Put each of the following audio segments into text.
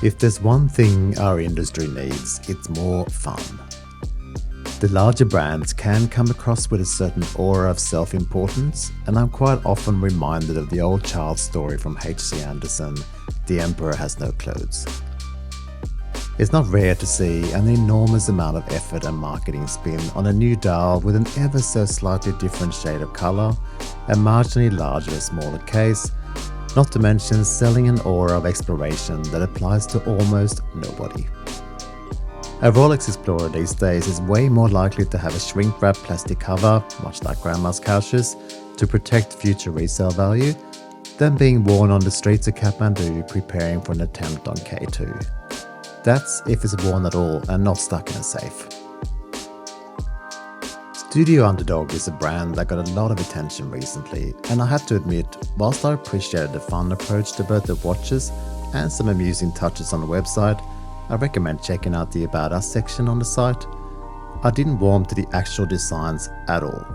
If there's one thing our industry needs, it's more fun. The larger brands can come across with a certain aura of self-importance, and I'm quite often reminded of the old child story from H.C. Andersen, The Emperor Has No Clothes. It's not rare to see an enormous amount of effort and marketing spin on a new dial with an ever so slightly different shade of colour, a marginally larger or smaller case, not to mention selling an aura of exploration that applies to almost nobody. A Rolex Explorer these days is way more likely to have a shrink-wrapped plastic cover, much like grandma's couches, to protect future resale value, than being worn on the streets of Kathmandu preparing for an attempt on K2. That's if it's worn at all and not stuck in a safe. Studio Underd0g is a brand that got a lot of attention recently, and I have to admit, whilst I appreciated the fun approach to both the watches and some amusing touches on the website, I recommend checking out the About Us section on the site. I didn't warm to the actual designs at all.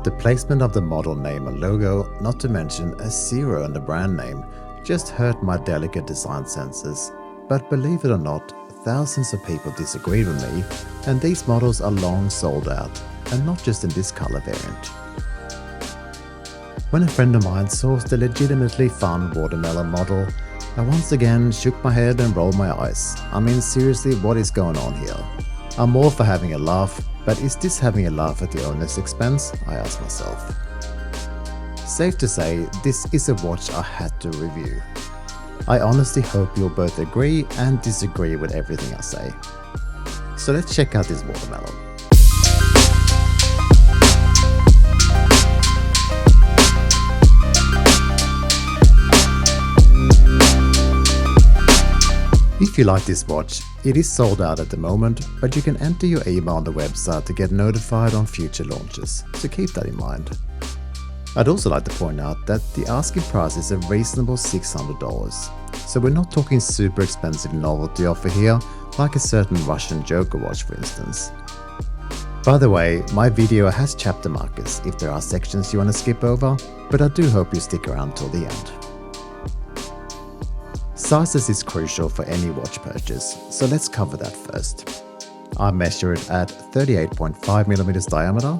The placement of the model name and logo, not to mention a 0 in the brand name, just hurt my delicate design senses. But believe it or not, thousands of people disagreed with me, and these models are long sold out, and not just in this colour variant. When a friend of mine sourced a legitimately fun watermelon model, I once again shook my head and rolled my eyes. I mean, seriously, what is going on here? I'm all for having a laugh, but is this having a laugh at the owner's expense? I asked myself. Safe to say, this is a watch I had to review. I honestly hope you'll both agree and disagree with everything I say. So let's check out this watermelon. If you like this watch, it is sold out at the moment, but you can enter your email on the website to get notified on future launches, so keep that in mind. I'd also like to point out that the asking price is a reasonable $600, so we're not talking super expensive novelty offer here, like a certain Russian Joker watch for instance. By the way, my video has chapter markers if there are sections you want to skip over, but I do hope you stick around till the end. Sizes is crucial for any watch purchase, so let's cover that first. I measure it at 38.5mm diameter,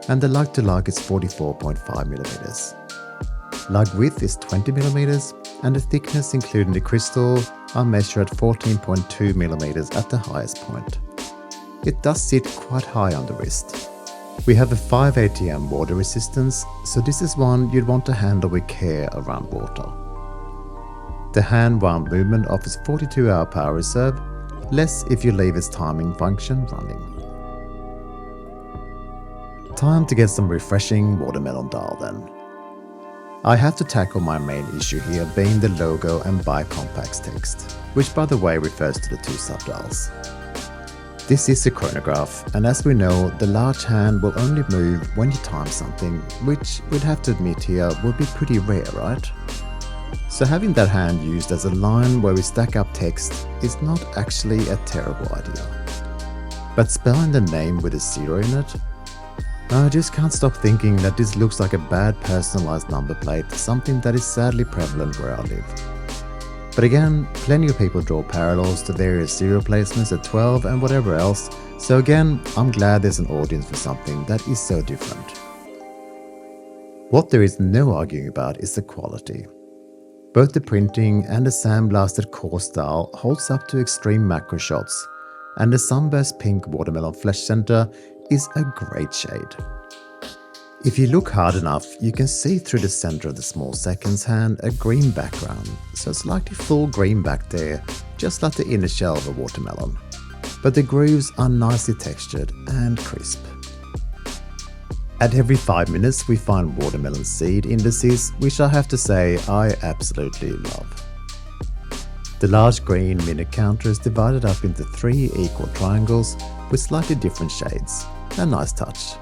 and the lug-to-lug is 44.5mm. Lug width is 20mm, and the thickness including the crystal I measure at 14.2mm at the highest point. It does sit quite high on the wrist. We have a 5 ATM water resistance, so this is one you'd want to handle with care around water. The hand-wound movement offers 42-hour power reserve, less if you leave its timing function running. Time to get some refreshing watermelon dial then. I have to tackle my main issue here being the logo and bicompax text, which by the way refers to the two subdials. This is a chronograph, and as we know, the large hand will only move when you time something, which we'd have to admit here would be pretty rare, right? So having that hand used as a line where we stack up text is not actually a terrible idea. But spelling the name with a 0 in it? I just can't stop thinking that this looks like a bad personalized number plate, something that is sadly prevalent where I live. But again, plenty of people draw parallels to various serial placements at 12 and whatever else, so again, I'm glad there's an audience for something that is so different. What there is no arguing about is the quality. Both the printing and the sandblasted core style holds up to extreme macro shots, and the sunburst pink watermelon flesh center is a great shade. If you look hard enough, you can see through the center of the small seconds hand a green background, so it's likely full green back there, just like the inner shell of a watermelon. But the grooves are nicely textured and crisp. At every 5 minutes we find watermelon seed indices, which I have to say I absolutely love. The large green minute counter is divided up into 3 equal triangles with slightly different shades. A nice touch.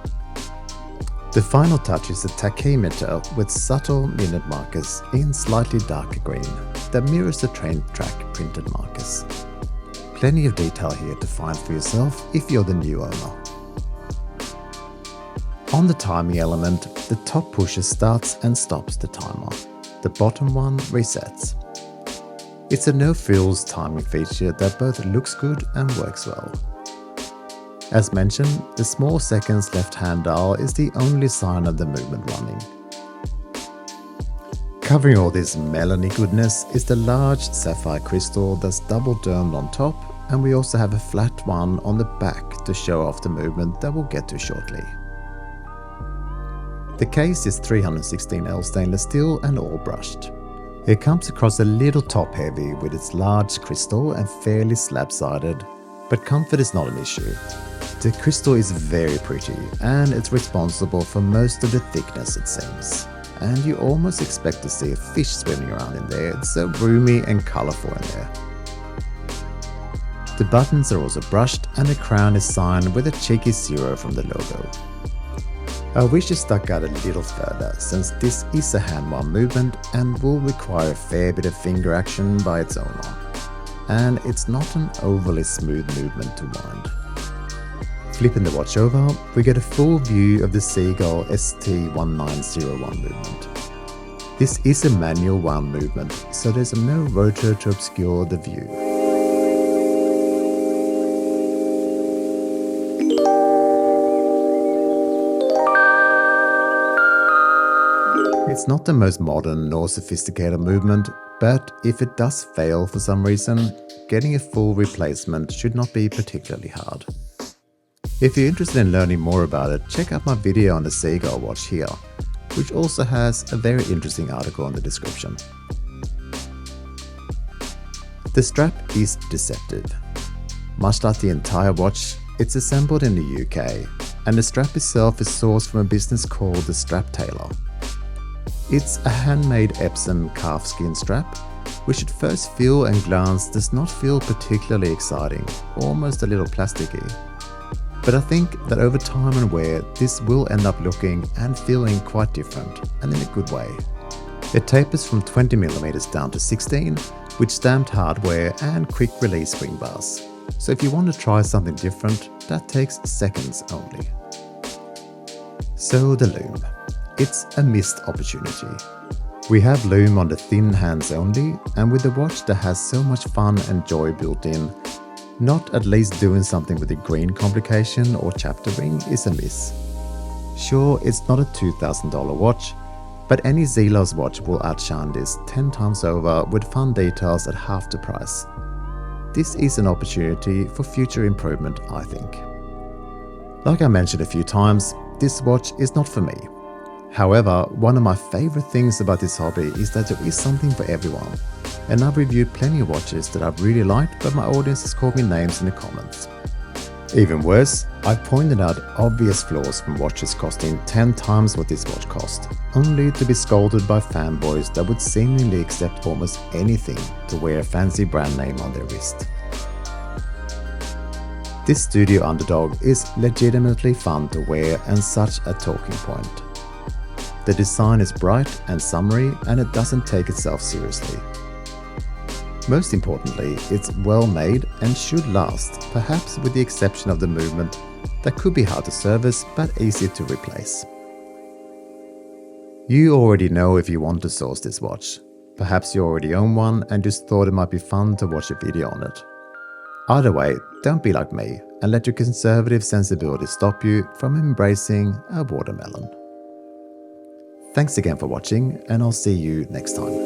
The final touch is a tachymeter with subtle minute markers in slightly darker green that mirrors the train track printed markers. Plenty of detail here to find for yourself if you're the new owner. On the timing element, the top pusher starts and stops the timer. The bottom one resets. It's a no-frills timing feature that both looks good and works well. As mentioned, the small seconds left-hand dial is the only sign of the movement running. Covering all this melony goodness is the large sapphire crystal that's double domed on top, and we also have a flat one on the back to show off the movement that we'll get to shortly. The case is 316L stainless steel and all brushed. It comes across a little top heavy with its large crystal and fairly slab-sided, but comfort is not an issue. The crystal is very pretty and it's responsible for most of the thickness, it seems. And you almost expect to see a fish swimming around in there, it's so roomy and colourful in there. The buttons are also brushed and the crown is signed with a cheeky 0 from the logo. I wish it stuck out a little further, since this is a hand-wound movement and will require a fair bit of finger action by its owner. And it's not an overly smooth movement to wind. Flipping the watch over, we get a full view of the Seagull ST1901 movement. This is a manual wound movement, so there's no rotor to obscure the view. It's not the most modern nor sophisticated movement, but if it does fail for some reason, getting a full replacement should not be particularly hard. If you're interested in learning more about it, check out my video on the Seagull watch here, which also has a very interesting article in the description. The strap is deceptive. Much like the entire watch, it's assembled in the UK, and the strap itself is sourced from a business called the Strap Tailor. It's a handmade Epsom calfskin strap, which at first feel and glance does not feel particularly exciting, almost a little plasticky. But I think that over time and wear, this will end up looking and feeling quite different, and in a good way. It tapers from 20mm down to 16, with stamped hardware and quick release spring bars. So if you want to try something different, that takes seconds only. So the Lume. It's a missed opportunity. We have Lume on the thin hands only, and with a watch that has so much fun and joy built in, not at least doing something with the green complication or chapter ring is a miss. Sure, it's not a $2,000 watch, but any Zelos watch will outshine this 10 times over with fun details at half the price. This is an opportunity for future improvement, I think. Like I mentioned a few times, this watch is not for me. However, one of my favorite things about this hobby is that there is something for everyone, and I've reviewed plenty of watches that I've really liked, but my audience has called me names in the comments. Even worse, I've pointed out obvious flaws from watches costing 10 times what this watch cost, only to be scolded by fanboys that would seemingly accept almost anything to wear a fancy brand name on their wrist. This Studio Underd0g is legitimately fun to wear and such a talking point. The design is bright and summery, and it doesn't take itself seriously. Most importantly, it's well made and should last, perhaps with the exception of the movement that could be hard to service but easy to replace. You already know if you want to source this watch. Perhaps you already own one and just thought it might be fun to watch a video on it. Either way, don't be like me and let your conservative sensibility stop you from embracing a watermelon. Thanks again for watching, and I'll see you next time.